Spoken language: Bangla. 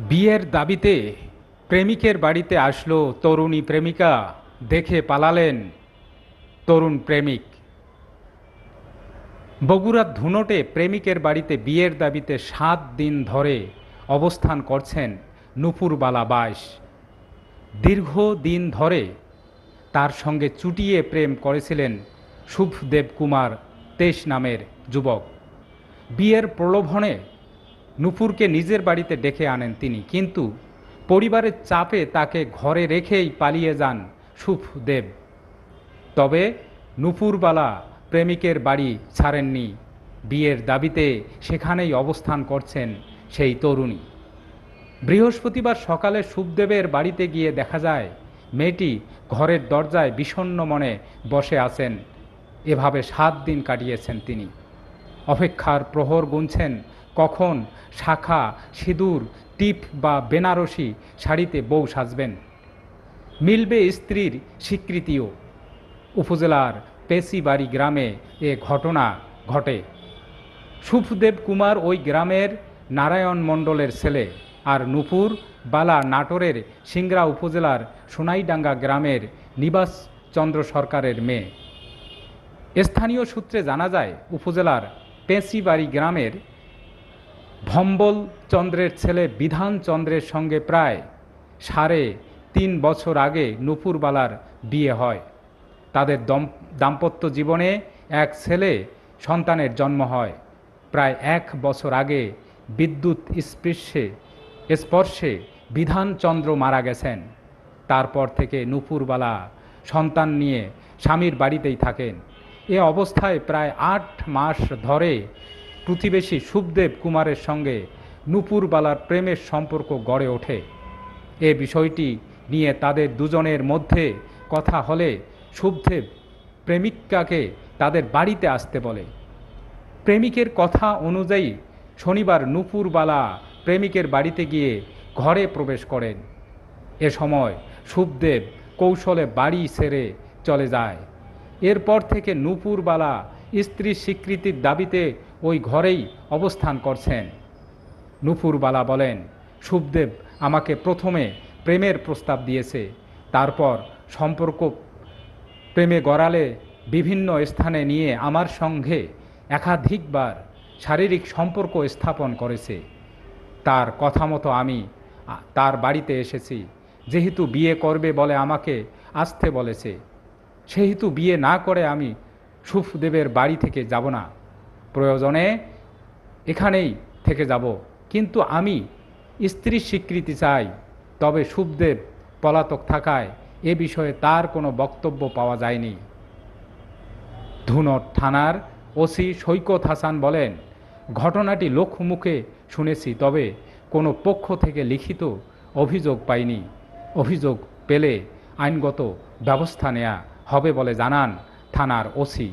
বিয়ের দাবিতে প্রেমিকের বাড়িতে আসলো তরুণী প্রেমিকা, দেখে পালালেন তরুণ প্রেমিক। বগুড়ার ধুনটে প্রেমিকের বাড়িতে বিয়ের দাবিতে ৭ দিন ধরে অবস্থান করছেন নুপুরবালা ২২। দীর্ঘদিন ধরে তার সঙ্গে চুটিয়ে প্রেম করেছিলেন শুভদেব কুমার ২৩ নামের যুবক। বিয়ের প্রলোভনে নুপুরকে নিজের বাড়িতে ডেকে আনেন তিনি, কিন্তু পরিবারের চাপে তাকে ঘরে রেখেই পালিয়ে যান শুভদেব। তবে নুপুরবালা প্রেমিকের বাড়ি ছাড়েননি। বিয়ের দাবিতে সেখানেই অবস্থান করছেন সেই তরুণী। বৃহস্পতিবার সকালে শুভদেবের বাড়িতে গিয়ে দেখা যায় মেয়েটি ঘরের দরজায় বিষণ্ণ মনে বসে আছেন। এভাবে ৭ দিন কাটিয়েছেন তিনি। অপেক্ষার প্রহর গুনছেন কখন শাখা, সিঁদুর, টিপ বা বেনারসি শাড়িতে বউ সাজবেন। মিলবে স্ত্রীর স্বীকৃতিও। উপজেলার পেশিবাড়ি গ্রামে এ ঘটনা ঘটে। শুভদেব কুমার ওই গ্রামের নারায়ণ মণ্ডলের ছেলে, আর নুপুর বালা নাটোরের সিংড়া উপজেলার সোনাইডাঙ্গা গ্রামের নিবাস চন্দ্র সরকারের মেয়ে। স্থানীয় সূত্রে জানা যায়, উপজেলার পেঁচিবাড়ি গ্রামের ভম্বল চন্দ্রের ছেলে বিধান চন্দ্রের সঙ্গে প্রায় ৩.৫ বছর আগে নুপুরবালার বিয়ে হয়। তাদের দাম্পত্য জীবনে এক ছেলে সন্তানের জন্ম হয়। প্রায় ১ বছর আগে বিদ্যুৎ স্পর্শে বিধানচন্দ্র মারা গেছেন। তারপর থেকে নুপুরবালা সন্তান নিয়ে স্বামীর বাড়িতেই থাকেন। এ অবস্থায় প্রায় ৮ মাস ধরে প্রতিবেশী শুভদেব কুমারের সঙ্গে নুপুরবালার প্রেমের সম্পর্ক গড়ে ওঠে। এ বিষয়টি নিয়ে তাদের দুজনের মধ্যে কথা হলে শুভদেব প্রেমিকাকে তাদের বাড়িতে আসতে বলে। প্রেমিকের কথা অনুযায়ী শনিবার নুপুরবালা প্রেমিকের বাড়িতে গিয়ে ঘরে প্রবেশ করেন। এ সময় শুভদেব কৌশলে বাড়ি ছেড়ে চলে যায়। এরপর থেকে নুপুরবালা স্ত্রীর স্বীকৃতির দাবিতে ওই ঘরেই অবস্থান করছেন। নুপুরবালা বলেন, শুভদেব আমাকে প্রথমে প্রেমের প্রস্তাব দিয়েছে, তারপর সম্পর্ক প্রেমে গড়ালে বিভিন্ন স্থানে নিয়ে আমার সঙ্গে একাধিকবার শারীরিক সম্পর্ক স্থাপন করেছে। তার কথা মতো আমি তার বাড়িতে এসেছি। যেহেতু বিয়ে করবে বলে আমাকে আসতে বলেছে, সেহেতু বিয়ে না করে আমি শুভদেবের বাড়ি থেকে যাব না। প্রয়োজনে এখানেই থেকে যাব, কিন্তু আমি স্ত্রীর স্বীকৃতি চাই। তবে শুভদেব পলাতক থাকায় এ বিষয়ে তার কোনো বক্তব্য পাওয়া যায়নি। ধুনট থানার ওসি সৈকত হাসান বলেন, ঘটনাটি লোকমুখে শুনেছি, তবে কোনো পক্ষ থেকে লিখিত অভিযোগ পাইনি। অভিযোগ পেলে আইনগত ব্যবস্থা নেওয়া হবে বলে জানান থানার ওসি।